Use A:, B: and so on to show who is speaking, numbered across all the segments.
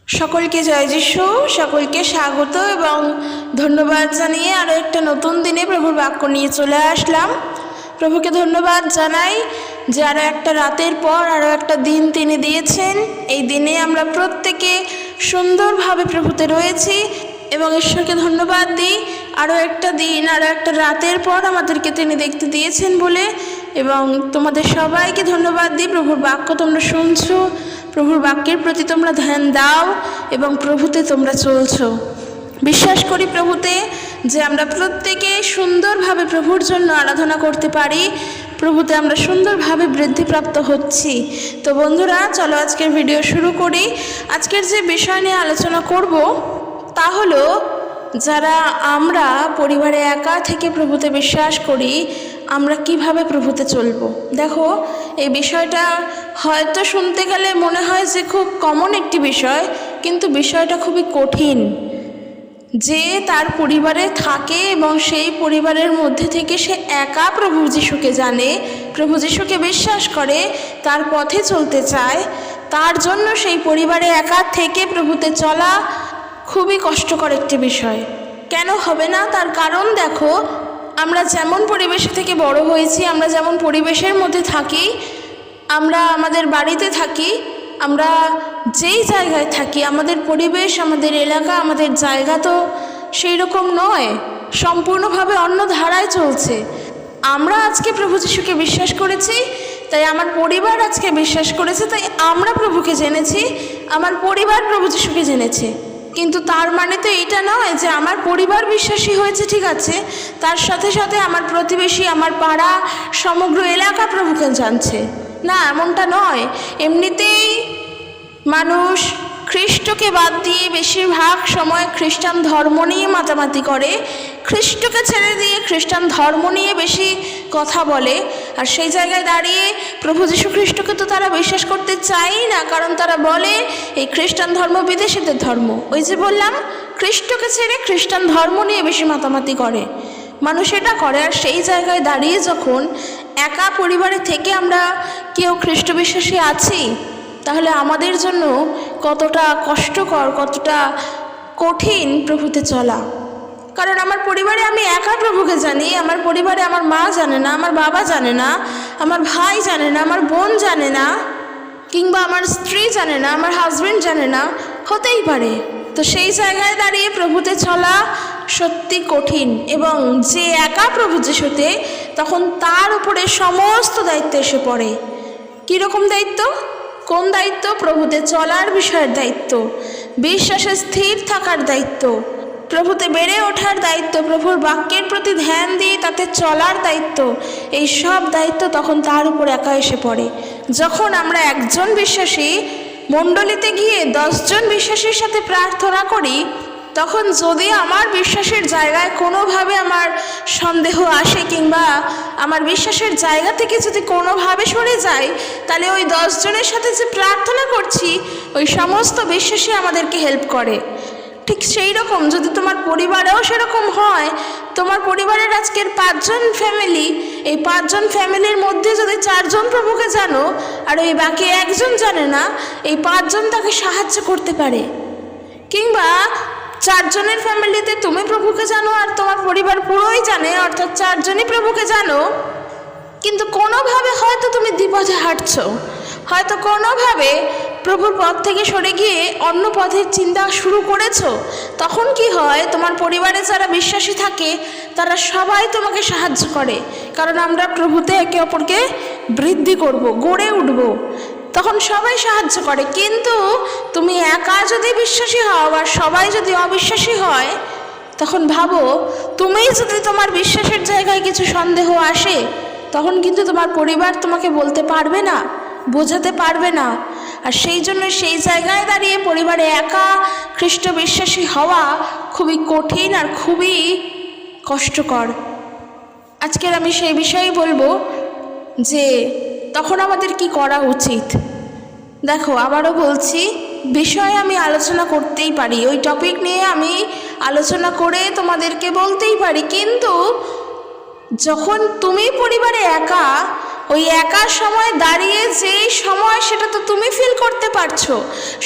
A: সকলকে জয় যিশু, সকলকে স্বাগত এবং ধন্যবাদ জানিয়ে আরও একটা নতুন দিনে প্রভুর বাক্য নিয়ে চলে আসলাম। প্রভুকে ধন্যবাদ জানাই যে আরও একটা রাতের পর আরও একটা দিন তিনি দিয়েছেন। এই দিনে আমরা প্রত্যেকে সুন্দরভাবে প্রভুতে রয়েছি এবং ঈশ্বরকে ধন্যবাদ দিই আরও একটা দিন আরও একটা রাতের পর আমাদেরকে তিনি দেখতে দিয়েছেন বলে। এবং তোমাদের সবাইকে ধন্যবাদ দিই, প্রভুর বাক্য তোমরা শুনছো, প্রভুর বাক্যের প্রতি তোমরা ধ্যান দাও এবং প্রভুতে তোমরা চলছো। বিশ্বাস করি প্রভুতে যে আমরা প্রত্যেকে সুন্দরভাবে প্রভুর জন্য আরাধনা করতে পারি, প্রভুতে আমরা সুন্দরভাবে বৃদ্ধিপ্রাপ্ত হচ্ছি। তো বন্ধুরা, চলো আজকের ভিডিও শুরু করি। আজকের যে বিষয় নিয়ে আলোচনা করব তা হলো, যারা আমরা পরিবারে একা থেকে প্রভুতে বিশ্বাস করি, আমরা কিভাবে প্রভুতে চলব। দেখো, এই বিষয়টা হয়তো শুনতে গেলে মনে হয় যে খুব কমন একটি বিষয়, কিন্তু বিষয়টা খুবই কঠিন। যে তার পরিবারে থাকে এবং সেই পরিবারের মধ্যে থেকে সে একা প্রভু যিশুকে জানে, প্রভু যিশুকে বিশ্বাস করে, তার পথে চলতে চায়, তার জন্য সেই পরিবারে একা থেকে প্রভুতে চলা খুবই কষ্টকর একটি বিষয়। কেন হবে না? তার কারণ দেখো, আমরা যেমন পরিবেশ থেকে বড় হয়েছি, আমরা যেমন পরিবেশের মধ্যে থাকি, আমরা আমাদের বাড়িতে থাকি, আমরা যেই জায়গায় থাকি, আমাদের পরিবেশ, আমাদের এলাকা, আমাদের জায়গা তো সেই রকম নয়, সম্পূর্ণভাবে অন্য ধারায় চলছে। আমরা আজকে প্রভু যিশুকে বিশ্বাস করেছি, তাই আমার পরিবার আজকে বিশ্বাস করেছে, তাই আমরা প্রভুকে জেনেছি, আমার পরিবার প্রভু যিশুকে জেনেছে। কিন্তু তার মানে তো এটা নয় যে আমার পরিবার বিশ্বাসী হয়েছে, ঠিক আছে, তার সাথে সাথে আমার প্রতিবেশী, আমার পাড়া, সমগ্র এলাকা প্রভুকে জানছে না, এমনটা নয়। এমনিতেই মানুষ খ্রিস্টকে বাদ দিয়ে বেশিরভাগ সময় খ্রিস্টান ধর্ম নিয়ে মাতামাতি করে, খ্রিস্টকে ছেড়ে দিয়ে খ্রিস্টান ধর্ম নিয়ে বেশি কথা বলে। আর সেই জায়গায় দাঁড়িয়ে প্রভু যীশু খ্রিস্টকে তো তারা বিশ্বাস করতে চায়ই না, কারণ তারা বলে এই খ্রিস্টান ধর্ম বিদেশিদের ধর্ম। ওই যে বললাম, খ্রিস্টকে ছেড়ে খ্রিস্টান ধর্ম নিয়ে বেশি মাতামাতি করে মানুষ, এটা করে। আর সেই জায়গায় দাঁড়িয়ে যখন একা পরিবারে থেকে আমরা কেউ খ্রিস্ট বিশ্বাসী আছি, তাহলে আমাদের জন্য কতটা কষ্টকর, কতটা কঠিন প্রভুতে চলা। কারণ আমার পরিবারে আমি একা প্রভুকে জানি, আমার পরিবারে আমার মা জানে না, আমার বাবা জানে না, আমার ভাই জানে না, আমার বোন জানে না, কিংবা আমার স্ত্রী জানে না, আমার হাজব্যান্ড জানে না, হতেই পারে। তো সেই জায়গায় দাঁড়িয়ে প্রভুতে চলা সত্যি কঠিন। এবং যে একা প্রভু যিশুতে, তখন তার উপরে সমস্ত দায়িত্ব এসে পড়ে। কীরকম দায়িত্ব? কোন দায়িত্ব? প্রভুতে চলার বিষয়ের দায়িত্ব, বিশ্বাসে স্থির থাকার দায়িত্ব, প্রভুতে বেড়ে ওঠার দায়িত্ব, প্রভুর বাক্যের প্রতি ধ্যান দিয়ে তাতে চলার দায়িত্ব। এই সব দায়িত্ব তখন তার উপর একা এসে পড়ে। যখন আমরা একজন বিশ্বাসী মণ্ডলীতে গিয়ে 10 জন বিশ্বাসীর সাথে প্রার্থনা করি, তখন যদি আমার বিশ্বাসের জায়গায় কোনোভাবে আমার সন্দেহ আসে, কিংবা আমার বিশ্বাসের জায়গা থেকে যদি কোনোভাবে সরে যায়, তাহলে ওই 10 জনের সাথে যে প্রার্থনা করছি, ওই সমস্ত বিশ্বাসী আমাদেরকে হেল্প করে। ঠিক সেই রকম যদি তোমার পরিবারেও সেরকম হয়, তোমার পরিবারের আজকের 5 জন ফ্যামিলি, এই 5 জন ফ্যামিলির মধ্যে যদি 4 জন প্রভুকে জানো আর ওই বাকি 1 জন জানে না, এই 5 জন তাকে সাহায্য করতে পারে। কিংবা 4 জনের ফ্যামিলিতে তুমি প্রভুকে জানো আর তোমার পরিবার পুরোই জানে, অর্থাৎ 4 জনই প্রভুকে জানো, কিন্তু কোনোভাবে হয়তো তুমি দ্বিপথে হাঁটছো, হয়তো কোনোভাবে প্রভুর পথ থেকে সরে গিয়ে অন্য পথের চিন্তা শুরু করেছো। তখন কি হয়, তোমার পরিবারে যারা বিশ্বাসী থাকে তারা সবাই তোমাকে সাহায্য করে, কারণ আমরা প্রভুতে একে অপরকে বৃদ্ধি করব, গড়ে উঠব, তখন সবাই সাহায্য করে। কিন্তু তুমি একা যদি বিশ্বাসী হও আর সবাই যদি অবিশ্বাসী হয়, তখন ভাবো, তুমিই যদি তোমার বিশ্বাসের জায়গায় কিছু সন্দেহ আসে, তখন কিন্তু তোমার পরিবার তোমাকে বলতে পারবে না, বোঝাতে পারবে না। আর সেই জন্য সেই জায়গায় দাঁড়িয়ে পরিবারে একা খ্রিস্ট বিশ্বাসী হওয়া খুবই কঠিন আর খুবই কষ্টকর। আজকের আমি সেই বিষয়েই বলবো যে তখন আমাদের কি করা উচিত। দেখো, আবারও বলছি, বিষয়ে আমি আলোচনা করতেই পারি, ওই টপিক নিয়ে আমি আলোচনা করে তোমাদেরকে বলতেই পারি, কিন্তু যখন তুমি পরিবারে একা ওই একা সময় দাঁড়িয়ে যেই সময় সেটা তো তুমি ফিল করতে পারছো,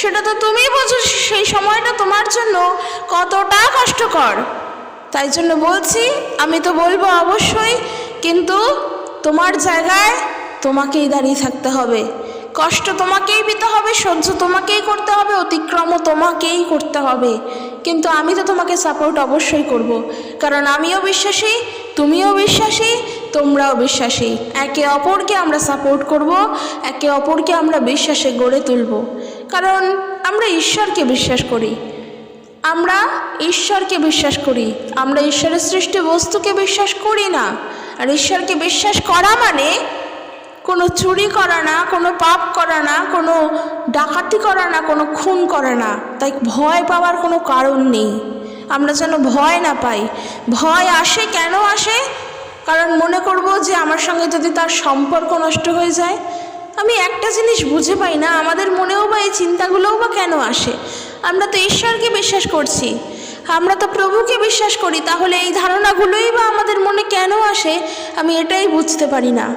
A: সেটা তো তুমি বোঝো সেই সময়টা তোমার জন্য কতটা কষ্টকর। তাই জন্য বলছি, আমি তো বলবো অবশ্যই, কিন্তু তোমার জায়গায় তোমাকেই দাঁড়িয়ে থাকতে হবে, কষ্ট তোমাকেই পেতে হবে, সহ্য তোমাকেই করতে হবে, অতিক্রমও তোমাকেই করতে হবে। কিন্তু আমি তো তোমাকে সাপোর্ট অবশ্যই করব, কারণ আমিও বিশ্বাসী, তুমিও বিশ্বাসী, তোমরাও বিশ্বাসী। একে অপরকে আমরা সাপোর্ট করব, একে অপরকে আমরা বিশ্বাসে গড়ে তুলব, কারণ আমরা ঈশ্বরকে বিশ্বাস করি, আমরা ঈশ্বরকে বিশ্বাস করি, আমরা ঈশ্বরের সৃষ্টি বস্তুকে বিশ্বাস করি না। আর ঈশ্বরকে বিশ্বাস করা মানে কোনো চুরি করা না, কোনো পাপ করা না, কোনো ডাকাতি করা না, কোনো খুন করা না। তাই ভয় পাওয়ার কোনো কারণ নেই। আমরা যেন ভয় না পাই। ভয় আসে কেন আসে? কারণ মনে করব যে আমার সঙ্গে যদি তার সম্পর্ক নষ্ট হয়ে যায়। আমি একটা জিনিস বুঝে পাই না, আমাদের মনেও বা এই চিন্তাগুলোও বা কেন আসে? আমরা তো ঈশ্বরকে বিশ্বাস করছি, আমরা তো প্রভুকে বিশ্বাস করি, তাহলে এই ধারণাগুলোই বা আমাদের মনে কেন আসে? আমি এটাই বুঝতে পারি না।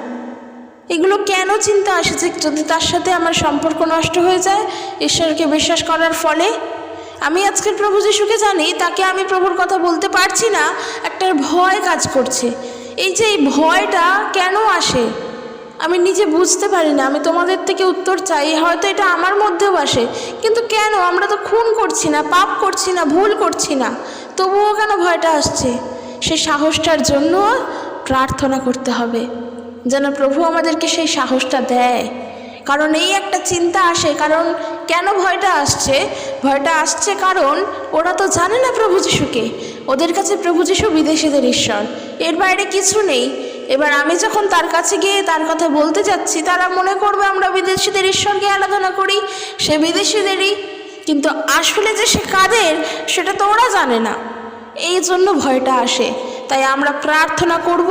A: এগুলো কেন চিন্তা আসে যে যদি তার সাথে আমার সম্পর্ক নষ্ট হয়ে যায় ঈশ্বরকে বিশ্বাস করার ফলে? আমি আজকের প্রভু যিশুকে জানি, তাকে আমি প্রভুর কথা বলতে পারছি না, একটা ভয় কাজ করছে। এই যে এই ভয়টা কেন আসে আমি নিজে বুঝতে পারি না। আমি তোমাদের থেকে উত্তর চাই, হয়তো এটা আমার মধ্যেও আসে, কিন্তু কেন? আমরা তো খুন করছি না, পাপ করছি না, ভুল করছি না, তবুও কেন ভয়টা আসছে? সে সাহসটার জন্য প্রার্থনা করতে হবে, যেন প্রভু আমাদেরকে সেই সাহসটা দেয়। কারণ এই একটা চিন্তা আসে, কারণ কেন ভয়টা আসছে? ভয়টা আসছে কারণ ওরা তো জানে না প্রভু যিশুকে। ওদের কাছে প্রভু যিশু বিদেশীদের ঈশ্বর, এর বাইরে কিছু নেই। এবার আমি যখন তার কাছে গিয়ে তার কথা বলতে যাচ্ছি, তারা মনে করবে আমরা বিদেশীদের ঈশ্বরকে আরাধনা করি, সে বিদেশীদেরই। কিন্তু আসলে যে সে কাদের সেটা তো ওরা জানে না, এই জন্য ভয়টা আসে। তাই আমরা প্রার্থনা করব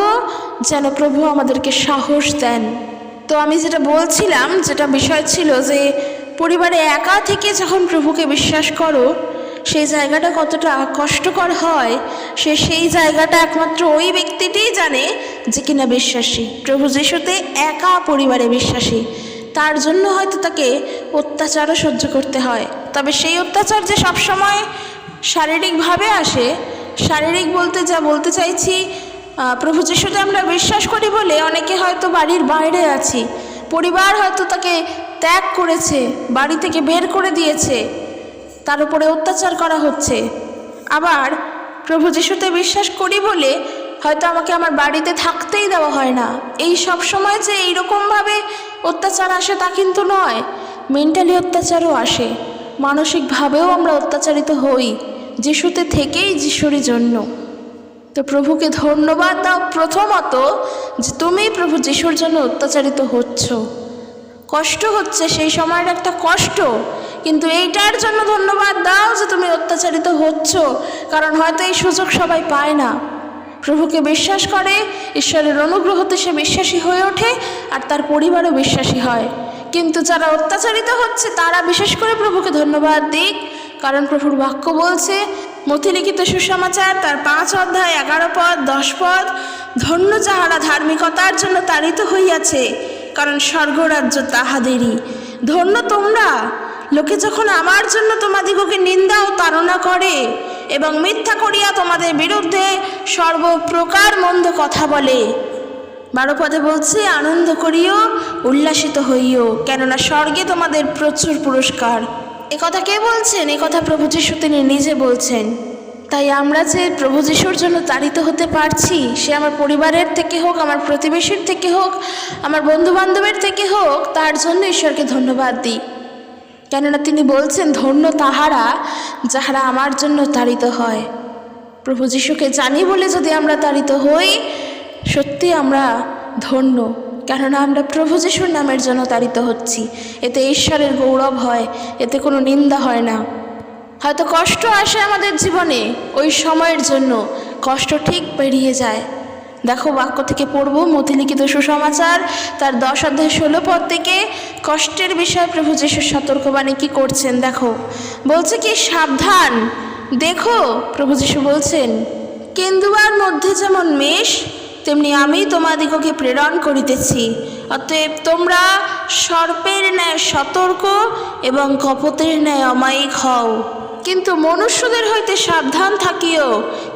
A: যেন প্রভু আমাদেরকে সাহস দেন। তো আমি যেটা বলছিলাম, যেটা বিষয় ছিল যে পরিবারে একা থেকে যখন প্রভুকে বিশ্বাস করো, সেই জায়গাটা কতটা কষ্টকর হয় সেই জায়গাটা একমাত্র ওই ব্যক্তিটিই জানে যে কিনা বিশ্বাসী, প্রভু যিশুতে একা পরিবারে বিশ্বাসী। তার জন্য হয়তো তাকে অত্যাচারও সহ্য করতে হয়। তবে সেই অত্যাচার যে সবসময় শারীরিকভাবে আসে, শারীরিক বলতে যা বলতে চাইছি, প্রভু যিশুতে আমরা বিশ্বাস করি বলে অনেকে হয়তো বাড়ির বাইরে আছি, পরিবার হয়তো তাকে ত্যাগ করেছে, বাড়ি থেকে বের করে দিয়েছে, তার উপরে অত্যাচার করা হচ্ছে। আবার প্রভু যিশুতে বিশ্বাস করি বলে হয়তো আমাকে আমার বাড়িতে থাকতেই দেওয়া হয় না। এই সব সময় যে এইরকমভাবে অত্যাচার আসে তা কিন্তু নয়, মেন্টালি অত্যাচারও আসে, মানসিকভাবেও আমরা অত্যাচারিত হই যিশুতে থেকেই, যিশুরই জন্য। তো প্রভুকে ধন্যবাদ দাও প্রথমত যে তুমি প্রভু যিশুর জন্য অত্যাচারিত হচ্ছ, কষ্ট হচ্ছে, সেই সময়ের একটা কষ্ট, কিন্তু এইটার জন্য ধন্যবাদ দাও যে তুমি অত্যাচারিত হচ্ছ। কারণ হয়তো এই সুযোগ সবাই পায় না। প্রভুকে বিশ্বাস করে, ঈশ্বরের অনুগ্রহতে সে বিশ্বাসী হয়ে ওঠে, আর তার পরিবারও বিশ্বাসী হয়। কিন্তু যারা অত্যাচারিত হচ্ছে তারা বিশেষ করে প্রভুকে ধন্যবাদ দিক, কারণ প্রভুর বাক্য বলছে, মথিলিখিত সুসমাচার তার 5 অধ্যায় 11 পদ 10 পদ, ধন্য যাহারা ধার্মিকতার জন্য তাড়িত হইয়াছে, কারণ স্বর্গরাজ্য তাহাদেরই। ধন্য তোমরা, লোকে যখন আমার জন্য তোমাদিগকে নিন্দা ও তাড়না করে এবং মিথ্যা করিয়া তোমাদের বিরুদ্ধে সর্বপ্রকার মন্দ কথা বলে। 12 পদে বলছে, আনন্দ করিও, উল্লাসিত হইও, কেননা স্বর্গে তোমাদের প্রচুর পুরস্কার। এ কথা কে বলছেন? এ কথা প্রভু যিশু তিনি নিজে বলছেন। তাই আমরা যে প্রভু যিশুর জন্য তাড়িত হতে পারছি, সে আমার পরিবারের থেকে হোক, আমার প্রতিবেশীর থেকে হোক, আমার বন্ধুবান্ধবের থেকে হোক, তার জন্য ঈশ্বরকে ধন্যবাদ দিই। কেননা তিনি বলছেন, ধন্য তাহারা যাহারা আমার জন্য তাড়িত হয়। প্রভু যিশুকে জানি বলে যদি আমরা তাড়িত হই, সত্যি আমরা ধন্য, কেননা আমরা প্রভু যিশুর নামের জন্য তাড়িত হচ্ছি। এতে ঈশ্বরের গৌরব হয়, এতে কোনো নিন্দা হয় না। হয়তো কষ্ট আসে আমাদের জীবনে, ওই সময়ের জন্য কষ্ট ঠিক পেরিয়ে যায়। দেখো বাক্য থেকে পড়ব, মথিলিখিত সুসমাচার তার 10 অধ্যায় 16 পদ থেকে কষ্টের বিষয়ে প্রভু যিশুর সতর্কবাণী কি করছেন। দেখো বলছে কি, সাবধান, দেখো প্রভু যিশু বলছেন, কেন্দুয়ার মধ্যে যেমন মেষ, তেমনি আমি তোমাদিগকে প্রেরণ করিতেছি। অতএব তোমরা সর্পের ন্যায় সতর্ক এবং কপটের ন্যায় অমায়িক হও। কিন্তু মনুষ্যদের হইতে সাবধান থাকিও,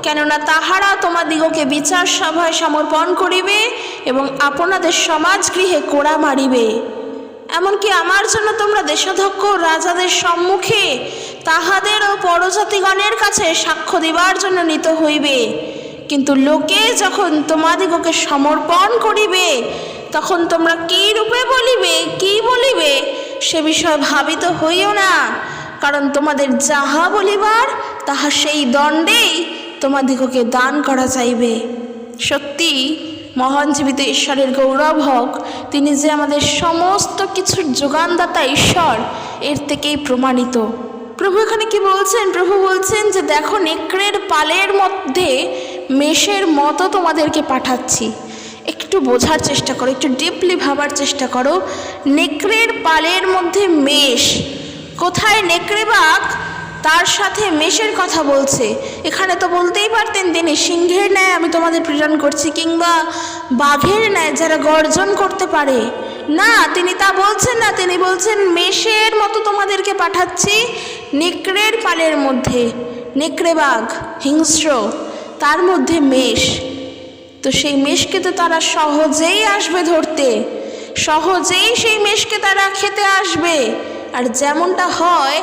A: কেননা তাহারা তোমাদিগকে বিচার সভায় সমর্পণ করিবে এবং আপনাদের সমাজগৃহে কোড়া মারিবে। এমনকি আমার জন্য তোমরা দেশাধ্যক্ষ রাজাদের সম্মুখে তাহাদের ও পরজাতিগণের কাছে সাক্ষ্য দিবার জন্য নিত হইবে। কিন্তু লোকে যখন তোমাদিগকে সমর্পণ করিবে, তখন তোমরা কি রূপে বলিবে, কি বলিবে, সে বিষয়ে ভাবিত হইও না, কারণ তোমাদের যাহা বলিবার তাহা সেই দণ্ডেই তোমাদিগকে দান করা যাইবে। সত্যি মহান জীবিত ঈশ্বরের গৌরব হোক, তিনি যে আমাদের সমস্ত কিছুর যোগানদাতা ঈশ্বর, এর থেকেই প্রমাণিত। প্রভু এখানে কি বলছেন? প্রভু বলছেন যে দেখো, নেকড়ের পালের মধ্যে মেষের মতো তোমাদেরকে পাঠাচ্ছি। একটু বোঝার চেষ্টা করো, একটু ডিপলি ভাবার চেষ্টা করো। নেকড়ের পালের মধ্যে মেষ, কোথায় নেকড়ে বাঘ তার সাথে মেষের কথা বলছে? এখানে তো বলতেই পারতেন তিনি সিংহের ন্যায় আমি তোমাদের প্রেরণ করছি, কিংবা বাঘের ন্যায় যারা গর্জন করতে পারে। না, তিনি তা বলছেন না। তিনি বলছেন মেষের মতো তোমাদেরকে পাঠাচ্ছি, নেকড়ের পালের মধ্যে। নেকড়ে বাঘ হিংস্র, তার মধ্যে মেষ। তো সেই মেষকে তো তারা সহজেই আসবে ধরতে, সহজেই সেই মেষকে তারা খেতে আসবে। আর যেমনটা হয়,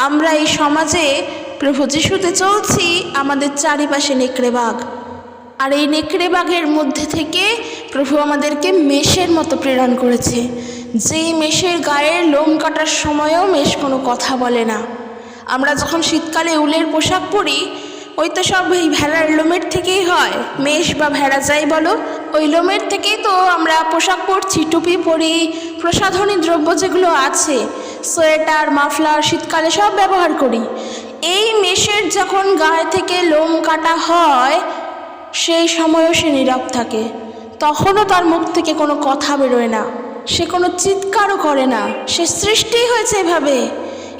A: আমরা এই সমাজে প্রভু যিশুতে চলছি, আমাদের চারিপাশে নেকড়ে বাঘ। আর এই নেকড়ে বাঘের মধ্যে থেকে প্রভু আমাদেরকে মেষের মতো প্রেরণ করেছে, যেই মেষের গায়ের লোম কাটার সময়ও মেষ কোনো কথা বলে না। আমরা যখন শীতকালে উলের পোশাক পরি, ওই তো সব এই ভেড়ার লোমের থেকেই হয়, মেষ বা ভেড়া যাই বলো, ওই লোমের থেকেই তো আমরা পোশাক পরছি, টুপি পরি, প্রসাধনী দ্রব্য যেগুলো আছে, সোয়েটার, মাফলার, শীতকালে সব ব্যবহার করি। এই মেষের যখন গায়ে থেকে লোম কাটা হয়, সেই সময়ও সে নীরব থাকে, তখনও তার মুখ থেকে কোনো কথা বেরোয় না, সে কোনো চিৎকারও করে না। সে সৃষ্টি হয়েছে এভাবে।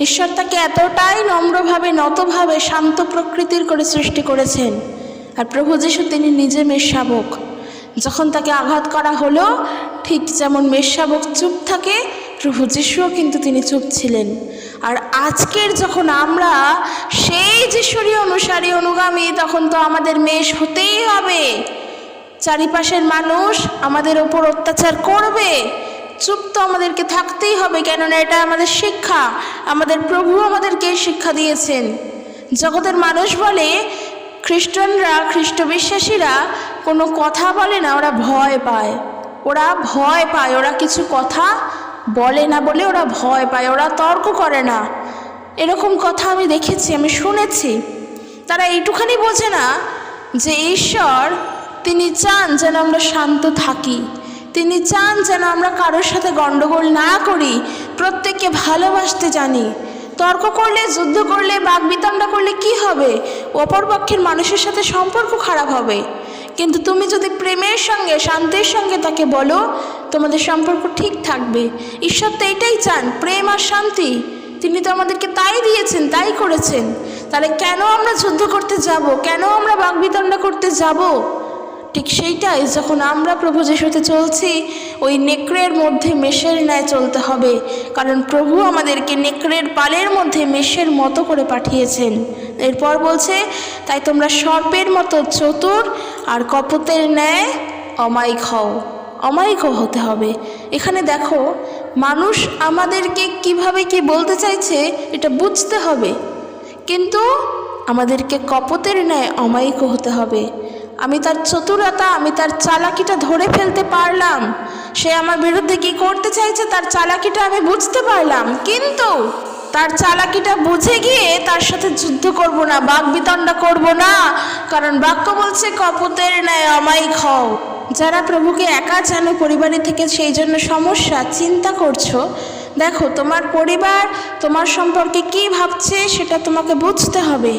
A: ঈশ্বর তাকে এতটাই নম্রভাবে, নতভাবে, শান্ত প্রকৃতির করে সৃষ্টি করেছেন। আর প্রভু যিশু তিনি নিজে মেষশাবক। যখন তাকে আঘাত করা হলো, ঠিক যেমন মেষশাবক চুপ থাকে, প্রভু যিশুও কিন্তু তিনি চুপ ছিলেন। আর আজকের যখন আমরা সেই যিশুরই অনুসারী, অনুগামী, তখন তো আমাদের মেষ হতেই হবে। চারিপাশের মানুষ আমাদের ওপর অত্যাচার করবে, চুপ তো আমাদেরকে থাকতেই হবে, কেননা এটা আমাদের শিক্ষা। আমাদের প্রভু আমাদেরকে শিক্ষা দিয়েছেন। জগতের মানুষ বলে খ্রিস্টানরা, খ্রিস্ট বিশ্বাসীরা কোনো কথা বলে না, ওরা ভয় পায়। ওরা ভয় পায়, ওরা কিছু কথা বলে না বলে ওরা ভয় পায়, ওরা তর্ক করে না। এরকম কথা আমি দেখেছি, আমি শুনেছি। তারা এইটুখানি বোঝে না যে ঈশ্বর তিনি চান যেন আমরা শান্ত থাকি, তিনি চান যেন আমরা কারোর সাথে গণ্ডগোল না করি, প্রত্যেককে ভালোবাসতে জানি। তর্ক করলে, যুদ্ধ করলে, বাকবিতণ্ডা করলে কি হবে? অপরপক্ষের মানুষের সাথে সম্পর্ক খারাপ হবে। কিন্তু তুমি যদি প্রেমের সঙ্গে, শান্তির সঙ্গে তাকে বলো, তোমাদের সম্পর্ক ঠিক থাকবে। ঈশ্বর তো এটাই চান, প্রেম আর শান্তি। তিনি তো আমাদেরকে তাই দিয়েছেন, তাই করেছেন। তাহলে কেন আমরা যুদ্ধ করতে যাব? কেন আমরা বাকবিতণ্ডা করতে যাব? ঠিক সেইটাই, যখন আমরা প্রভু যিশুতে চলছি, ওই নেকড়ের মধ্যে মেষের ন্যায় চলতে হবে। কারণ প্রভু আমাদেরকে নেকড়ের পালের মধ্যে মেষের মতো করে পাঠিয়েছেন। এরপর বলছে, তাই তোমরা সর্পের মতো চতুর আর কপটের ন্যায় অমায়িক হও। অমায়িক হতে হবে। এখানে দেখো, মানুষ আমাদেরকে কিভাবে কি বলতে চাইছে এটা বুঝতে হবে, কিন্তু আমাদেরকে কপটের ন্যায় অমায়িক হতে হবে। আমি তার চতুরতা, আমি তার চালাকিটা ধরে ফেলতে পারলাম। সে আমার বিরুদ্ধে কি করতে চাইছে, তার চালাকিটা আমি বুঝতে পারলাম, কিন্তু তার চালাকিটা বুঝে গিয়ে তার সাথে যুদ্ধ করব না, বাকবিতণ্ডা করব না। কারণ বাক্য বলছে কপটের ন্যায় অমায়িক হও। যারা প্রভুকে একা জানো পরিবারে থেকে, সেই জন্য সমস্যা, চিন্তা করছো, দেখো তোমার পরিবার তোমার সম্পর্কে কি ভাবছে সেটা তোমাকে বুঝতে হবে,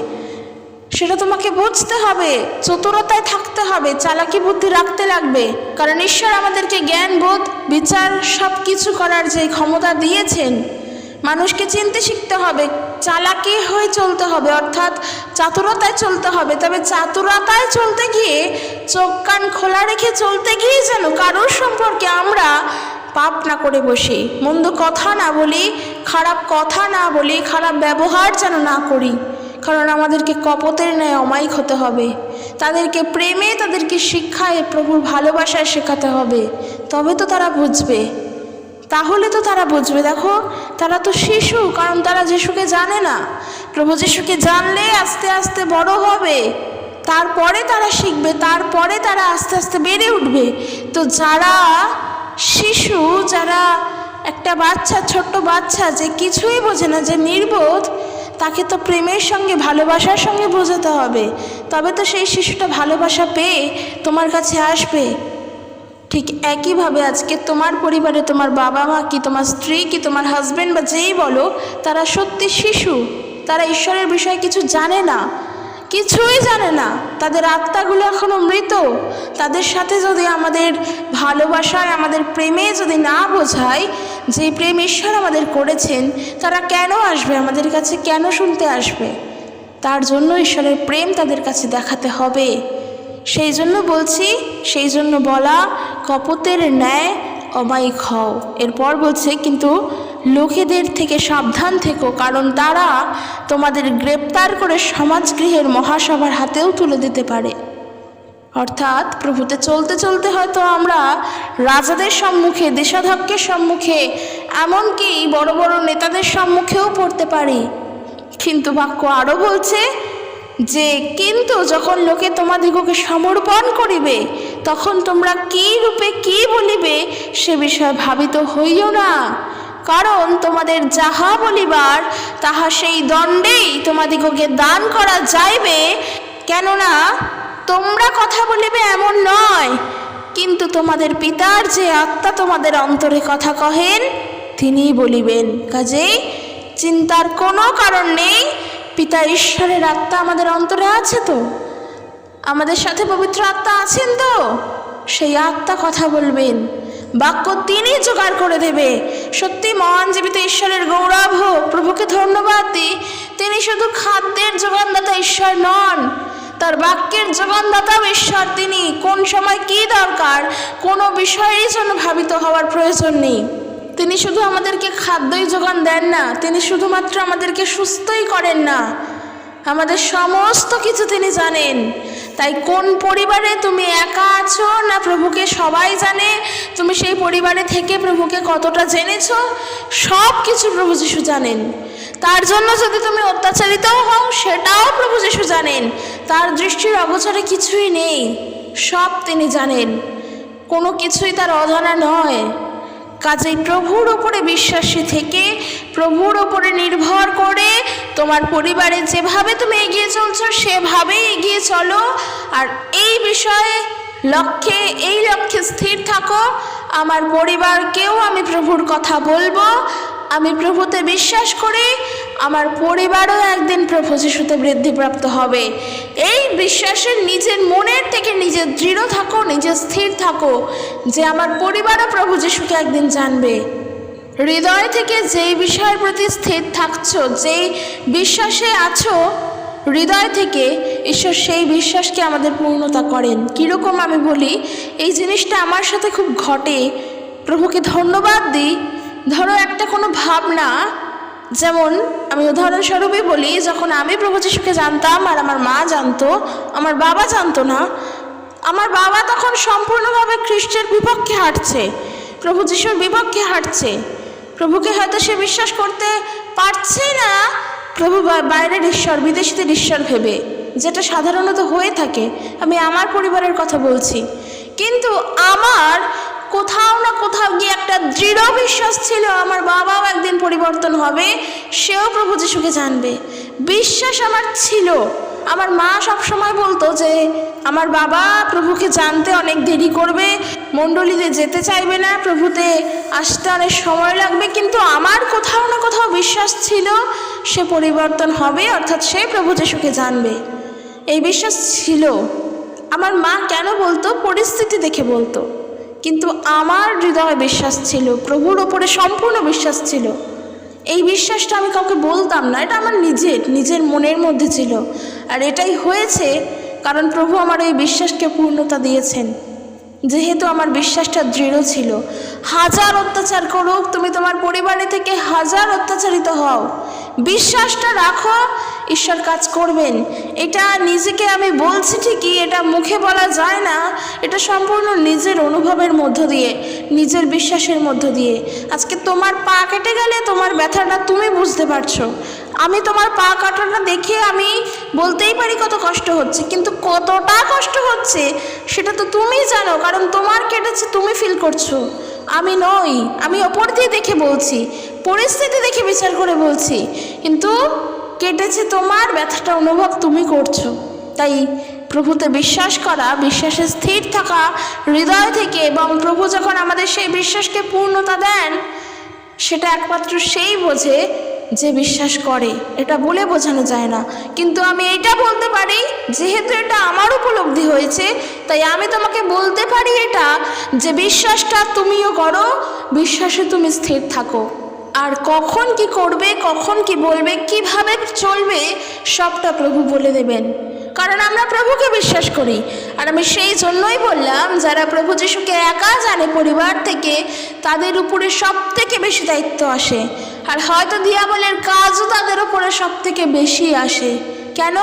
A: সেটা তোমাকে বুঝতে হবে। চতুরতায় থাকতে হবে, চালাকি বুদ্ধি রাখতে লাগবে। কারণ ঈশ্বর আমাদেরকে জ্ঞান, বোধ, বিচার সব কিছু করার যে ক্ষমতা দিয়েছেন, মানুষকে চিনতে শিখতে হবে, চালাকি হয়ে চলতে হবে, অর্থাৎ চাতুরতায় চলতে হবে। তবে চাতুরতায় চলতে গিয়ে, চোখ কান খোলা রেখে চলতে গিয়ে যেন কারোর সম্পর্কে আমরা পাপ না করে বসি, মন্দ কথা না বলি, খারাপ কথা না বলি, খারাপ ব্যবহার যেন না করি। কারণ আমাদেরকে কপটের ন্যায় অমায়িক হতে হবে, তাদেরকে প্রেমে, তাদেরকে শিক্ষায়, প্রভুর ভালোবাসায় শেখাতে হবে। তবে তো তারা বুঝবে, তাহলে তো তারা বুঝবে। দেখো, তারা তো শিশু, কারণ তারা যিশুকে জানে না। প্রভু যিশুকে জানলে আস্তে আস্তে বড় হবে, তারপরে তারা শিখবে, তারপরে তারা আস্তে আস্তে বেড়ে উঠবে। তো যারা শিশু, যারা একটা বাচ্চা, ছোট্ট বাচ্চা যে কিছুই বোঝে না, যে নির্বোধ, তাকে তো প্রেমের সঙ্গে, ভালোবাসার সঙ্গে বোঝাতে হবে। তবে তো সেই শিশুটা ভালোবাসা পেয়ে তোমার কাছে আসবে। ঠিক একইভাবে আজকে তোমার পরিবারে তোমার বাবা মা কি, তোমার স্ত্রী কি, তোমার হাজব্যান্ড বা যেই বলো, তারা সত্যি শিশু। তারা ঈশ্বরের বিষয়ে কিছু জানে না, কিছুই জানে না। তাদের আত্মাগুলো এখনো মৃত। তাদের সাথে যদি আমাদের ভালোবাসায়, আমাদের প্রেমে যদি না বোঝায় যে প্রেম ঈশ্বর আমাদের করেছেন, তারা কেন আসবে আমাদের কাছে, কেন শুনতে আসবে? তার জন্য ঈশ্বরের প্রেম তাদের কাছে দেখাতে হবে। সেই জন্য বলছি, সেই জন্য বলা, কপটের ন্যায় অমায়িক হও। এরপর বলছে, কিন্তু লোকেদের থেকে সাবধান থেকো, কারণ তারা তোমাদের গ্রেপ্তার করে সমাজগৃহের মহাসভার হাতেও তুলে দিতে পারে। অর্থাৎ প্রভুতে চলতে চলতে হয়তো আমরা রাজাদের সম্মুখে, দেশাধ্যক্ষের সম্মুখে, এমনকি বড় বড় নেতাদের সম্মুখেও পড়তে পারি। কিন্তু বাক্য আরও বলছে যে, কিন্তু যখন লোকে তোমাদিগকে সমর্পণ করিবে, তখন তোমরা কি রূপে কি বলিবে সে বিষয়ে ভাবিত হইও না। কারণ তোমাদের যাহা বলিবার তাহা সেই দণ্ডেই তোমাদিগকে দান করা যাইবে। কেননা তোমরা কথা বলিবে এমন নয়, কিন্তু তোমাদের পিতার যে আত্মা তোমাদের অন্তরে কথা কহেন তিনিই বলিবেন। কাজেই চিন্তার কোনো কারণ নেই। পিতা ঈশ্বরের আত্মা আমাদের অন্তরে আছে তো, আমাদের সাথে পবিত্র আত্মা আছেন তো, সেই আত্মা কথা বলবেন, বাক্য তিনি জোগাড় করে দেবে। সত্যি মহান জীবিত ঈশ্বরের গৌরব হোক। প্রভুকে ধন্যবাদ দিই, তিনি শুধু খাদ্যের যোগানদাতা ঈশ্বর নন, তার বাক্যের যোগানদাতাও ঈশ্বর। তিনি কোন সময় কি দরকার, কোনো বিষয়েরই জন্য ভাবিত হওয়ার প্রয়োজন নেই। তিনি শুধু আমাদেরকে খাদ্যই যোগান দেন না, তিনি শুধুমাত্র আমাদেরকে সুস্থই করেন না, আমাদের সমস্ত কিছু তিনি জানেন। তাই কোন পরিবারে তুমি একা আছো না প্রভুকে সবাই জানে, তুমি সেই পরিবারে থেকে প্রভুকে কতটা জেনেছো, সব কিছু প্রভু যিশু জানেন। তার জন্য যদি তুমি অত্যাচারিতও হও, সেটাও প্রভু যিশু জানেন। তার দৃষ্টির অগোচরে কিছুই নেই, সব তিনি জানেন, কোনো কিছুই তার অজানা নয়। কাজেই প্রভুর ওপরে বিশ্বাসী থেকে, প্রভুর ওপরে নির্ভর করে তোমার পরিবারে যেভাবে তুমি এগিয়ে চলছো সেভাবেই এগিয়ে চলো। আর এই বিষয়ে এই লক্ষ্যে স্থির থাকো, আমার পরিবারকেও আমি প্রভুর কথা বলবো, আমি প্রভুতে বিশ্বাস করি, আমার পরিবারও একদিন প্রভু যিশুতে বৃদ্ধিপ্রাপ্ত হবে। এই বিশ্বাসের নিজের মনের থেকে নিজে দৃঢ় থাকো, নিজে স্থির থাকো যে আমার পরিবারও প্রভু যিশুকে একদিন জানবে। হৃদয় থেকে যেই বিষয়ের প্রতি স্থির থাকছো, যেই বিশ্বাসে আছো, হৃদয় থেকে ঈশ্বর সেই বিশ্বাসকে আমাদের পূর্ণতা করেন। কীরকম আমি বলি, এই জিনিসটা আমার সাথে খুব ঘটে, প্রভুকে ধন্যবাদ দিই। ধরো একটা কোনো ভাবনা, যেমন আমি উদাহরণস্বরূপই বলি, যখন আমি প্রভু যিশুকে জানতাম আর আমার মা জানতো, আমার বাবা জানতো না। আমার বাবা তখন সম্পূর্ণভাবে খ্রিস্টের বিপক্ষে হাঁটছে, প্রভু যিশুর বিপক্ষে হাঁটছে। প্রভুকে হয়তো সে বিশ্বাস করতে পারছে না, প্রভু বাইরের ঈশ্বর, বিদেশিদের ঈশ্বর ভেবে, যেটা সাধারণত হয়ে থাকে। আমি আমার পরিবারের কথা বলছি। কিন্তু আমার কোথাও না কোথাও গিয়ে একটা দৃঢ় বিশ্বাস ছিল আমার বাবাও একদিন পরিবর্তন হবে, সেও প্রভু যিশুকে জানবে। বিশ্বাস আমার ছিল। আমার মা সবসময় বলতো যে আমার বাবা প্রভুকে জানতে অনেক দেরি করবে, মণ্ডলীতে যেতে চাইবে না, প্রভুতে আসতে অনেক সময় লাগবে। কিন্তু আমার কোথাও না কোথাও বিশ্বাস ছিল সে পরিবর্তন হবে, অর্থাৎ সে প্রভু যিশুকে জানবে। এই বিশ্বাস ছিল। আমার মা কেন বলতো? পরিস্থিতি দেখে বলতো। কিন্তু আমার হৃদয়ে বিশ্বাস ছিল, প্রভুর ওপরে সম্পূর্ণ বিশ্বাস ছিল। এই বিশ্বাসটা আমি কাউকে বলতাম না, এটা আমার নিজের মনের মধ্যে ছিল। আর এটাই হয়েছে কারণ প্রভু আমার এই বিশ্বাসকে পূর্ণতা দিয়েছেন। যেহেতু আমার বিশ্বাসটা দৃঢ় ছিল। হাজার অত্যাচার করুক, তুমি তোমার পরিবারে থেকে হাজার অত্যাচারিত হও, বিশ্বাসটা রাখো, ঈশ্বর কাজ করবেন। এটা নিজেকে আমি বলছি ঠিকই, এটা মুখে বলা যায় না, এটা সম্পূর্ণ নিজের অনুভবের মধ্য দিয়ে, নিজের বিশ্বাসের মধ্য দিয়ে। আজকে তোমার পা কেটে গেলে তোমার ব্যথাটা তুমি বুঝতে পারছো। আমি তোমার পা কাটাটা দেখে আমি বলতেই পারি কত কষ্ট হচ্ছে, কিন্তু কতটা কষ্ট হচ্ছে সেটা তো তুমি জানো, কারণ তোমার কেটেছে, তুমি ফিল করছো, আমি নই। আমি ওপর দিয়ে দেখে বলছি, পরিস্থিতি দেখে বিচার করে বলছি, কিন্তু কেটেছে তোমার, ব্যথাটা অনুভব তুমি করছো। তাই প্রভুতে বিশ্বাস করা, বিশ্বাসে স্থির থাকা হৃদয় থেকে, এবং প্রভু যখন আমাদের সেই বিশ্বাসকে পূর্ণতা দেন, সেটা একমাত্র সেই বোঝে যে বিশ্বাস করে। এটা বলে বোঝানো যায় না, কিন্তু আমি এটা বলতে পারি, যেহেতু এটা আমার উপলব্ধি হয়েছে, তাই আমি তোমাকে বলতে পারি এটা, যে বিশ্বাসটা তুমিও করো, বিশ্বাসে তুমি স্থির থাকো। আর কখন কি করবে, কখন কি বলবে, কিভাবে চলবে, সবটা প্রভু বলে দেবেন, কারণ আমরা প্রভুকে বিশ্বাস করি। আর আমি সেই জন্যই বললাম, যারা প্রভু যিশুকে একা জানে পরিবার থেকে, তাদের উপরে সব থেকে বেশি দায়িত্ব আসে। আর হয়তো দিয়াবলের কাজও তাদের উপরে সব থেকে বেশি আসে। কেন?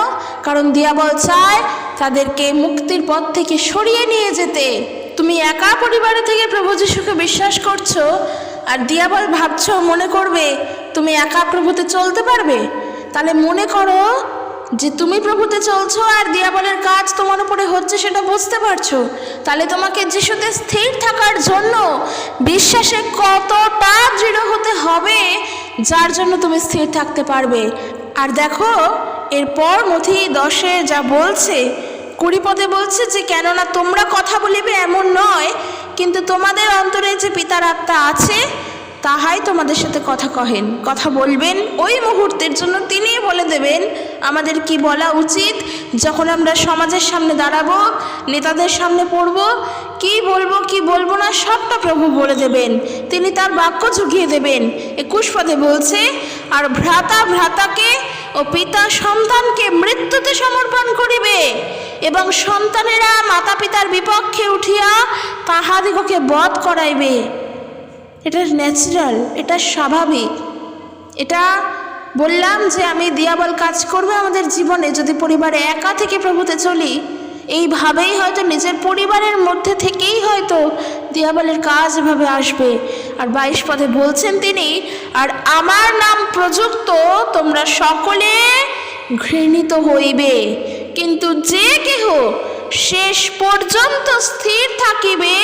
A: কারণ দিয়াবল চায় তাদেরকে মুক্তির পথ থেকে সরিয়ে নিয়ে যেতে। তুমি একা পরিবারে থেকে প্রভু যিশুকে বিশ্বাস করছো, আর দিয়াবল ভাবছো, মনে করবে তুমি একা প্রভুতে চলতে পারবে। তাহলে মনে করো যে তুমি প্রভুতে চলছো আর দিয়াবলের কাজ তোমার উপরে হচ্ছে, সেটা বুঝতে পারছো। তাহলে তোমাকে যিশুতে স্থির থাকার জন্য বিশ্বাসে কতটা দৃঢ় হতে হবে, যার জন্য তুমি স্থির থাকতে পারবে। আর দেখো এরপর মথি 10-এ যা বলছে, 20 পদে বলছে যে, কেননা তোমরা কথা বলিবে এমন নয়, কিন্তু তোমাদের অন্তরে যে পিতার আত্মা আছে, তাহাই তোমাদের সাথে কথা বলবেন। ওই মুহূর্তের জন্য তিনিই বলে দেবেন আমাদের কি বলা উচিত। যখন আমরা সমাজের সামনে দাঁড়াবো, নেতাদের সামনে পড়ব, কি বলবো কি বলবো না, সবটা প্রভু বলে দেবেন। তিনি তার বাক্য জুগিয়ে দেবেন। 21 পদে বলছে, আর ভ্রাতা ভ্রাতাকে ও পিতা সন্তানকে মৃত্যুতে সমর্পণ করিবে, এবং সন্তানেরা মাতা পিতার বিপক্ষে উঠিয়া তাহাদিগকে বধ করাইবে। এটা ন্যাচারাল, এটা স্বাভাবিক। এটা বললাম যে আমি দিয়াবল কাজ করবে আমাদের জীবনে, যদি পরিবারে একা থেকে প্রভুতে চলি। এইভাবেই হয়তো নিজের পরিবারের মধ্যে থেকেই হয়তো দিয়াবলের কাজ এভাবে আসবে। আর 22 পদে বলছেন তিনি, আর আমার নাম প্রযুক্ত তোমরা সকলে ঘৃণিত হইবে, কিন্তু যে কেহ শেষ পর্যন্ত স্থির থাকিবে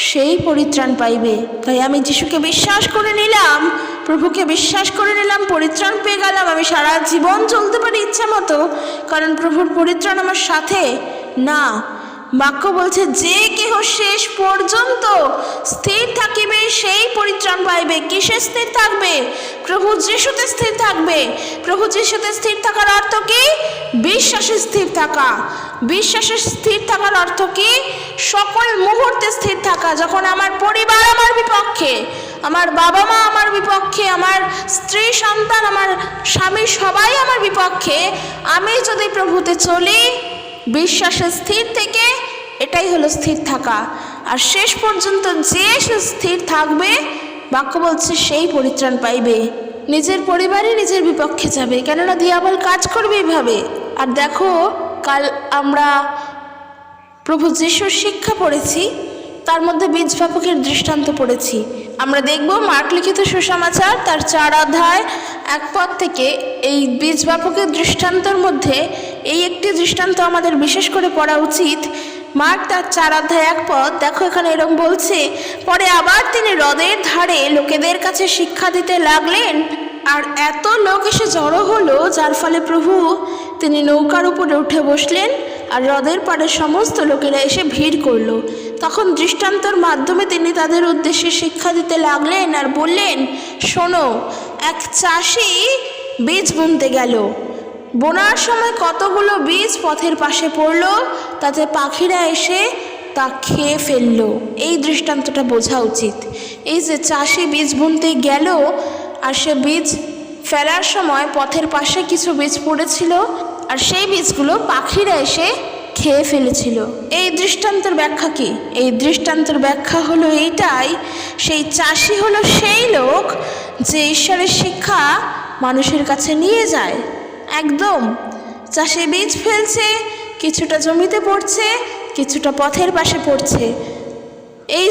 A: সেই পরিত্রাণ পাইবে। তাই আমি যিশুকে বিশ্বাস করে নিলাম, প্রভুকে বিশ্বাস করে নিলাম, পরিত্রাণ পেয়ে গেলাম। আমি সারা জীবন চলতে পারি ইচ্ছা মতো, কারণ প্রভুর পরিত্রাণ আমার সাথে না। বাক্য বলছে, যে কেহ শেষ পর্যন্ত স্থির থাকিবে সেই পরিত্রাণ পাইবে। কিসে স্থির থাকবে? প্রভু যিশুতে স্থির থাকবে। প্রভু যিশুতে স্থির থাকার অর্থ কি? বিশ্বাসে স্থির থাকা। বিশ্বাসে স্থির থাকার অর্থ কি? সকল মুহূর্তে স্থির থাকা। যখন আমার পরিবার আমার বিপক্ষে, আমার বাবা মা আমার বিপক্ষে, আমার স্ত্রী সন্তান, আমার স্বামী, সবাই আমার বিপক্ষে, আমি যদি প্রভুতে চলি বিশ্বাসে স্থির থেকে, এটাই হলো স্থির থাকা। আর শেষ পর্যন্ত যে স্থির থাকবে, বাক্য বলছে সেই পরিত্রাণ পাইবে। নিজের পরিবারই নিজের বিপক্ষে যাবে, কেননা দিয়াবল কাজ করবে এইভাবে। আর দেখো, কাল আমরা প্রভু যিশুর শিক্ষা পড়েছি, তার মধ্যে বীজ বাপকের দৃষ্টান্ত পড়েছি। আমরা দেখব মার্ক লিখিত সুসমাচার তার 4 অধ্যায় 1 পদ থেকে এই বীজ বাপকের দৃষ্টান্তর মধ্যে এই একটি দৃষ্টান্ত আমাদের বিশেষ করে পড়া উচিত। মার্ক তার 4 অধ্যায় 1 পদ, দেখো এখানে এরকম বলছে, পরে আবার তিনি হ্রদের ধারে লোকেদের কাছে শিক্ষা দিতে লাগলেন, আর এত লোক এসে জড়ো হলো, যার ফলে প্রভু তিনি নৌকার উপরে উঠে বসলেন, আর হ্রদের পাড়ে সমস্ত লোকেরা এসে ভিড় করলো। তখন দৃষ্টান্তর মাধ্যমে তিনি তাদের উদ্দেশ্যে শিক্ষা দিতে লাগলেন আর বললেন, শোনো, এক চাষি বীজ বুনতে গেল। বোনার সময় কতগুলো বীজ পথের পাশে পড়লো, তাতে পাখিরা এসে তা খেয়ে ফেললো। এই দৃষ্টান্তটা বোঝা উচিত। এই যে চাষি বীজ বুনতে গেল, আর সে বীজ ফেলার সময় পথের পাশে কিছু বীজ পড়েছিল, আর সেই বীজগুলো পাখিরা এসে খেয়ে ফেলেছিল। এই দৃষ্টান্তের ব্যাখ্যা কি? এই দৃষ্টান্তের ব্যাখ্যা হলো এইটাই, সেই চাষি হলো সেই লোক যে ঈশ্বরের শিক্ষা মানুষের কাছে নিয়ে যায়। একদম চাষি বীজ ফেলছে, কিছুটা জমিতে পড়ছে, কিছুটা পথের পাশে পড়ছে। এই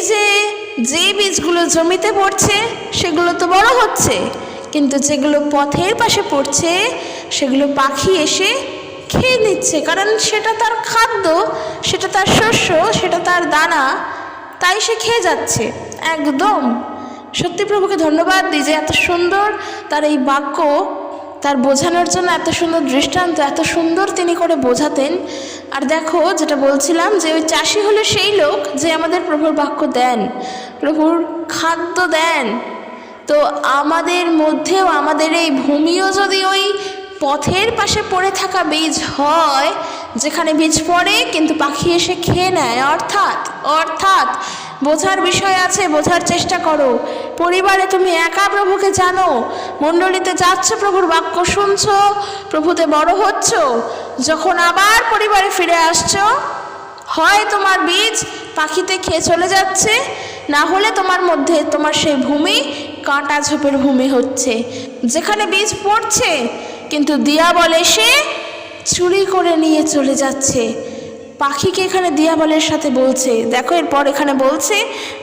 A: যে বীজগুলো জমিতে পড়ছে সেগুলো তো বড় হচ্ছে, কিন্তু যেগুলো পথের পাশে পড়ছে সেগুলো পাখি এসে খেয়ে নিচ্ছে, কারণ সেটা তার খাদ্য, সেটা তার শস্য, সেটা তার দানা, তাই সে খেয়ে যাচ্ছে। একদম সত্যি প্রভুকে ধন্যবাদ দিই যে এত সুন্দর তার এই বাক্য, তার বোঝানোর জন্য এত সুন্দর দৃষ্টান্ত, এত সুন্দর তিনি করে বোঝাতেন। আর দেখো যেটা বলছিলাম, যে ওই চাষি হলো সেই লোক যে আমাদের প্রভুর বাক্য দেন, প্রভুর খাদ্য দেন। তো আমাদের মধ্যেও, আমাদের এই ভূমিও যদি ওই পথের পাশে পড়ে থাকা বীজ হয়, যেখানে বীজ পড়ে কিন্তু পাখি এসে খেয়ে নেয়, অর্থাৎ বোঝার বিষয় আছে, বোঝার চেষ্টা করো। পরিবারে তুমি একা প্রভুকে জানো, মণ্ডলীতে যাচ্ছ, প্রভুর বাক্য শুনছো, প্রভুতে বড় হচ্ছ, যখন আবার পরিবারে ফিরে আসছো, হয় তোমার বীজ পাখিতে খেয়ে চলে যাচ্ছে, না হলে তোমার মধ্যে তোমার সেই ভূমি কাঁটা ঝোপের ভূমি হচ্ছে, যেখানে বীজ পড়ছে কিন্তু দিয়াবল এসে চুরি করে নিয়ে চলে যাচ্ছে। পাখিকে এখানে দিয়াবলের সাথে বলছে। দেখো এরপর এখানে বলছে,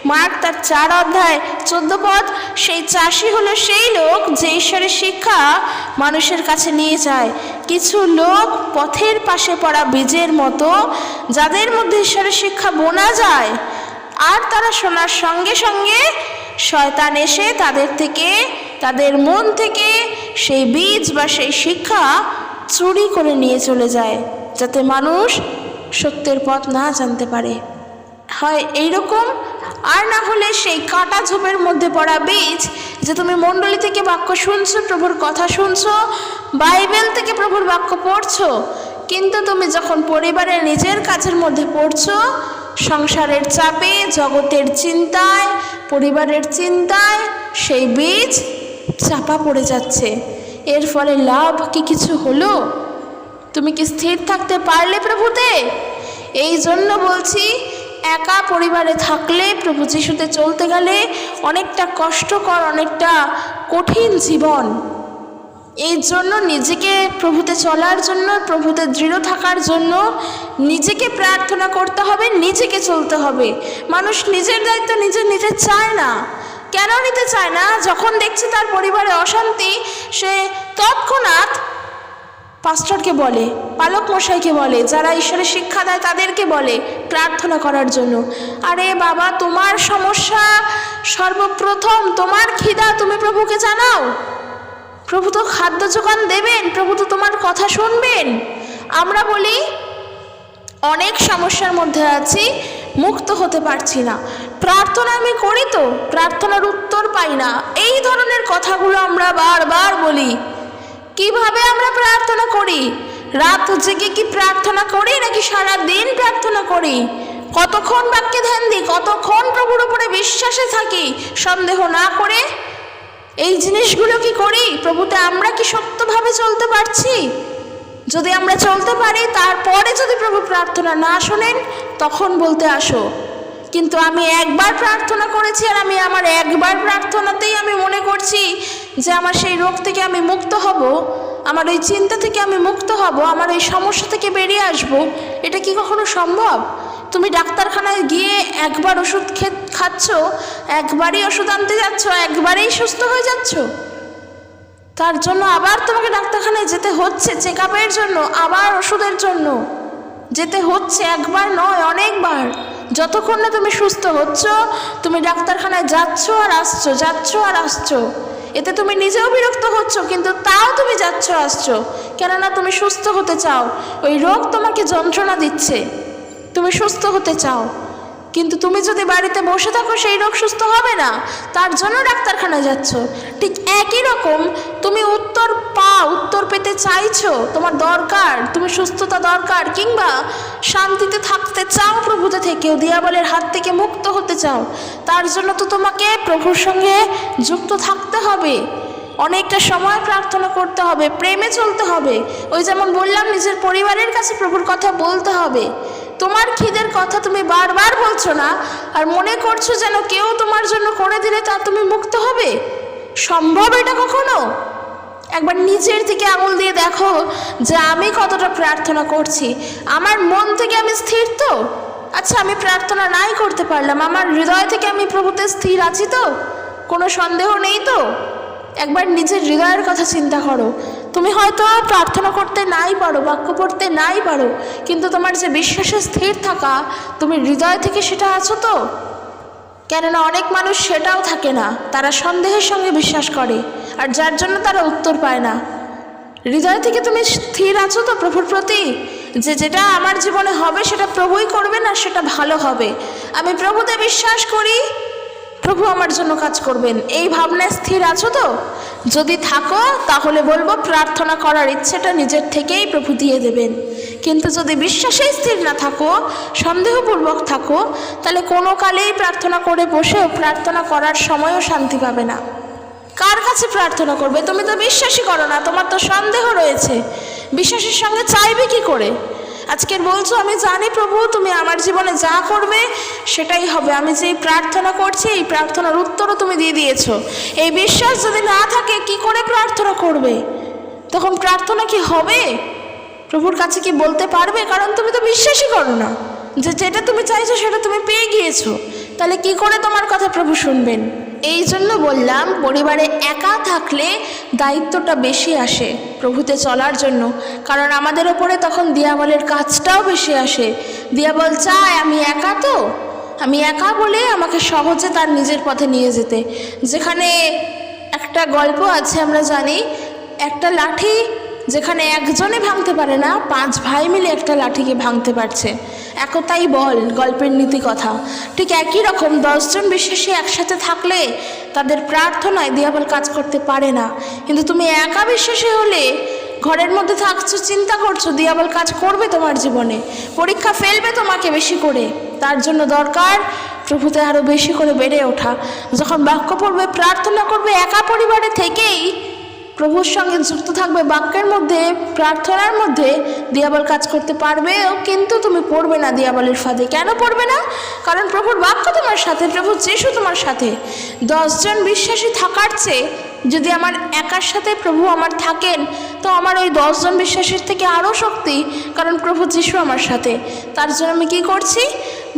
A: মার্ক তার 4 অধ্যায় 14 পদ, সেই চাষি হলো সেই লোক যে ঈশ্বরের শিক্ষা মানুষের কাছে নিয়ে যায়। কিছু লোক পথের পাশে পড়া বীজের মতো, যাদের মধ্যে ঈশ্বরের শিক্ষা বোনা যায়, আর তারা শোনার সঙ্গে সঙ্গে শয়তান এসে তাদের মন থেকে সেই বীজ বা সেই শিক্ষা চুরি করে নিয়ে চলে যায়, যাতে মানুষ সত্যের পথ না জানতে পারে। হয় এইরকম, আর না হলে সেই কাঁটা ঝোপের মধ্যে পড়া বীজ, যে তুমি মণ্ডলী থেকে বাক্য শুনছো, প্রভুর কথা শুনছো, বাইবেল থেকে প্রভুর বাক্য পড়ছো, কিন্তু তুমি যখন পরিবারের নিজের কাজের মধ্যে পড়ছো, সংসারের চাপে, জগতের চিন্তায়, পরিবারের চিন্তায় সেই বীজ চাপা পড়ে যাচ্ছে। এর ফলে লাভ কি কিছু হলো? তুমি কি স্থির থাকতে পারলে প্রভুতে? এই জন্য বলছি, একা পরিবারে থাকলে, প্রভু যিশুতে চলতে গেলে অনেকটা কষ্টকর, অনেকটা কঠিন জীবন। এই জন্য নিজেকে প্রভুতে চলার জন্য, প্রভুতে দৃঢ় থাকার জন্য নিজেকে প্রার্থনা করতে হবে, নিজেকে চলতে হবে। মানুষ নিজের দায়িত্ব নিজে নিতে চায় না। কেন নিতে চায় না? যখন দেখছে তার পরিবারে অশান্তি, সে তৎক্ষণাৎ পাস্টরকে বলে, পালক মশাইকে বলে, যারা ঈশ্বরের শিক্ষা দেয় তাদেরকে বলে প্রার্থনা করার জন্য। আরে বাবা, তোমার সমস্যা সর্বপ্রথম, তোমার খিদা তুমি প্রভুকে জানাও। প্রভু তো খাদ্য যোগান দেবেন, প্রভু তো তোমার কথা শুনবেন। আমরা বলি অনেক সমস্যার মধ্যে আছি, মুক্ত হতে পারছি না, প্রার্থনা আমি করি তো প্রার্থনার উত্তর পাই না, এই ধরনের কথাগুলো আমরা বারবার বলি। কিভাবে আমরা প্রার্থনা করি? রাত জেগে কি প্রার্থনা করি, নাকি সারা দিন প্রার্থনা করি? কতক্ষণ বাক্যে ধ্যান দিই, কতক্ষণ প্রভুর উপরে বিশ্বাসে থাকি সন্দেহ না করে? এই জিনিসগুলো কি করি? প্রভুতে আমরা কি সত্যভাবে চলতে পারছি? যদি আমরা চলতে পারি, তারপরে যদি প্রভু প্রার্থনা না শোনেন, তখন বলতে আসো। কিন্তু আমি একবার প্রার্থনা করেছি, আর আমি আমার একবার প্রার্থনাতেই আমি মনে করছি যে আমার সেই রোগ থেকে আমি মুক্ত হব, আমার ওই চিন্তা থেকে আমি মুক্ত হব, আমার এই সমস্যা থেকে বেরিয়ে আসব। এটা কি কখনো সম্ভব? তুমি ডাক্তারখানায় গিয়ে একবার ওষুধ খাচ্ছ, একবারই ওষুধ আনতে যাচ্ছ, একবারেই সুস্থ হয়ে যাচ্ছ? তার জন্য আবার তোমাকে ডাক্তারখানায় যেতে হচ্ছে, চেক আপের জন্য, আবার ওষুধের জন্য যেতে হচ্ছে। একবার নয়, অনেকবার। যতক্ষণ না তুমি সুস্থ হচ্ছ, তুমি ডাক্তারখানায় যাচ্ছ আর আসছো, যাচ্ছ আর আসছো। এতে তুমি নিজেও বিরক্ত হচ্ছ, কিন্তু তাও তুমি যাচ্ছ আসছো, কেননা তুমি সুস্থ হতে চাও। ওই রোগ তোমাকে যন্ত্রণা দিচ্ছে, তুমি সুস্থ হতে চাও, কিন্তু তুমি যদি বাড়িতে বসে থাকো, সেই রোগ সুস্থ হবে না, তার জন্য ডাক্তারখানায় যাচ্ছ। ঠিক একই রকম তুমি উত্তর পেতে চাইছো, তোমার দরকার, তুমি সুস্থতা দরকার, কিংবা শান্তিতে থাকতে চাও, প্রভুতে থেকেও দিয়াবলের হাত থেকে মুক্ত হতে চাও, তার জন্য তো তোমাকে প্রভুর সঙ্গে যুক্ত থাকতে হবে। অনেকটা সময় প্রার্থনা করতে হবে, প্রেমে চলতে হবে। ওই যেমন বললাম, নিজের পরিবারের কাছে প্রভুর কথা বলতে হবে। তোমার খিদের কথা তুমি বারবার বলছো না, আর মনে করছো যেন কেউ তোমার জন্য করে দিলে তা তুমি মুক্ত হবে। সম্ভব এটা কখনো? একবার নিজের দিকে আঙুল দিয়ে দেখো যে আমি কতটা প্রার্থনা করছি, আমার মন থেকে আমি স্থির তো? আচ্ছা, আমি প্রার্থনা নাই করতে পারলাম, আমার হৃদয় থেকে আমি প্রভুতে স্থির আছি তো? কোনো সন্দেহ নেই তো? একবার নিজের হৃদয়ের কথা চিন্তা করো। তুমি হয়তো প্রার্থনা করতে নাই পারো, বাক্য পড়তে নাই পারো, কিন্তু তোমার যে বিশ্বাসে স্থির থাকা, তুমি হৃদয় থেকে সেটা আছো তো? কেননা অনেক মানুষ সেটাও থাকে না, তারা সন্দেহের সঙ্গে বিশ্বাস করে, আর যার জন্য তারা উত্তর পায় না। হৃদয় থেকে তুমি স্থির আছো তো প্রভুর প্রতি, যে যেটা আমার জীবনে হবে সেটা প্রভুই করবেন আর সেটা ভালো হবে। আমি প্রভুতে বিশ্বাস করি, প্রভু আমার জন্য কাজ করবেন, এই ভাবনায় স্থির আছো তো? যদি থাকো তাহলে বলবো প্রার্থনা করার ইচ্ছেটা নিজের থেকেই প্রভু দিয়ে দেবেন। কিন্তু যদি বিশ্বাসেই স্থির না থাকো, সন্দেহপূর্বক থাকো, তাহলে কোনো কালেই প্রার্থনা করে বসেও প্রার্থনা করার সময়ও শান্তি পাবে না। কার কাছে প্রার্থনা করবে? তুমি তো বিশ্বাসই করো না, তোমার তো সন্দেহ রয়েছে। বিশ্বাসের সঙ্গে চাইবে কি করে? আজকের বলছো আমি জানি প্রভু তুমি আমার জীবনে যা করবে সেটাই হবে, আমি যে প্রার্থনা করছি এই প্রার্থনার উত্তরও তুমি দিয়ে দিয়েছো। এই বিশ্বাস যদি না থাকে কি করে প্রার্থনা করবে? তখন প্রার্থনা কি হবে? প্রভুর কাছে কি বলতে পারবে? কারণ তুমি তো বিশ্বাসই করো না যে যেটা তুমি চাইছো সেটা তুমি পেয়ে গিয়েছো। তাহলে কি করে তোমার কথা প্রভু শুনবেন? এই জন্য বললাম, পরিবারে একা থাকলে দায়িত্বটা বেশি আসে প্রভুতে চলার জন্য, কারণ আমাদের ওপরে তখন দিয়াবলের কাজটাও বেশি আসে। দিয়াবল চায় আমি একা তো, আমি একা বলে আমাকে সহজে তার নিজের পথে নিয়ে যেতে। যেখানে একটা গল্প আছে আমরা জানি, একটা লাঠি যেখানে একজনে ভাঙতে পারে না, 5 ভাই মিলে একটা লাঠিকে ভাঙতে পারছে। একতাই বল, গল্পের নীতি কথা। ঠিক একই রকম 10 জন বিশ্বাসী একসাথে থাকলে তাদের প্রার্থনায় দিয়াবল কাজ করতে পারে না। কিন্তু তুমি একা বিশ্বাসী হলে, ঘরের মধ্যে থাকছো, চিন্তা করছো, দিয়াবল কাজ করবে তোমার জীবনে, পরীক্ষা ফেলবে তোমাকে বেশি করে। তার জন্য দরকার প্রভুতে আরও বেশি করে বেড়ে ওঠা। যখন বাক্য পড়বে, প্রার্থনা করবে, একা পরিবারে থেকেই প্রভুর সঙ্গে যুক্ত থাকবে, বাক্যের মধ্যে, প্রার্থনার মধ্যে, দিয়াবল কাজ করতে পারবে। কিন্তু তুমি পড়বে না দিয়াবলের ফাঁদে। কেন পড়বে না? কারণ প্রভুর বাক্য তোমার সাথে, প্রভু যিশু তোমার সাথে। 10 জন বিশ্বাসী থাকার চেয়ে যদি আমার একার সাথে প্রভু আমার থাকেন, তো আমার ওই 10 জন বিশ্বাসীর থেকে আরও শক্তি, কারণ প্রভু যিশু আমার সাথে। তার জন্য আমি কী করছি?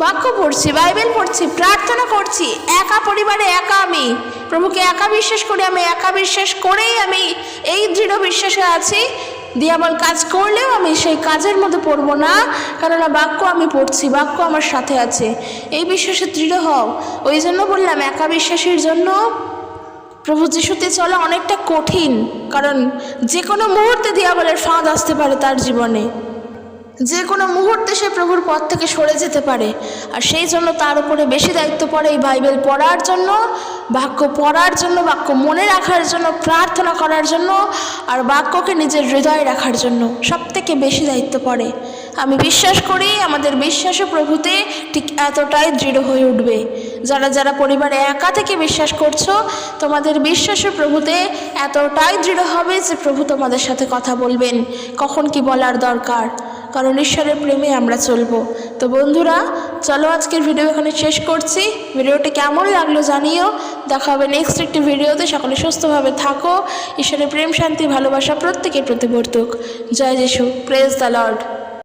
A: বাক্য পড়ছি, বাইবেল পড়ছি, প্রার্থনা করছি। একা পরিবারে একা আমি প্রভুকে একা বিশ্বাস করি, আমি একা বিশ্বাস করেই আমি এই দৃঢ় বিশ্বাসে আছি, দিয়াবল কাজ করলেও আমি সেই কাজের মধ্যে পড়ব না, কেননা বাক্য আমি পড়ছি, বাক্য আমার সাথে আছে। এই বিশ্বাসে দৃঢ় হও। ওই জন্য বললাম, একা বিশ্বাসীর জন্য প্রভু যিশুতে চলা অনেকটা কঠিন, কারণ যে কোনো মুহূর্তে দিয়াবলের ফাঁদ আসতে পারে তার জীবনে, যে কোনো মুহূর্তে সে প্রভুর পথ থেকে সরে যেতে পারে। আর সেই জন্য তার উপরে বেশি দায়িত্ব পড়ে এই বাইবেল পড়ার জন্য, বাক্য পড়ার জন্য, বাক্য মনে রাখার জন্য, প্রার্থনা করার জন্য, আর বাক্যকে নিজের হৃদয়ে রাখার জন্য সব থেকে বেশি দায়িত্ব পড়ে। আমি বিশ্বাস করি আমাদের বিশ্বাসও প্রভুতে ঠিক এতটাই দৃঢ় হয়ে উঠবে। যারা যারা পরিবারে একা থেকে বিশ্বাস করছো, তোমাদের বিশ্বাসও প্রভুতে এতটাই দৃঢ় হবে যে প্রভু তোমাদের সাথে কথা বলবেন, কখন কি বলার দরকার, কারণ ঈশ্বরের প্রেমে আমরা চলবো। তো বন্ধুরা, চলো আজকের ভিডিও এখানে শেষ করছি। ভিডিওটি কেমন লাগলো জানিও। দেখা হবে নেক্সট একটি ভিডিওতে। সকলে সুস্থভাবে থাকো। ঈশ্বরের প্রেম, শান্তি, ভালোবাসা প্রত্যেকের প্রতি বর্তুক। জয় যিশু। Praise the Lord.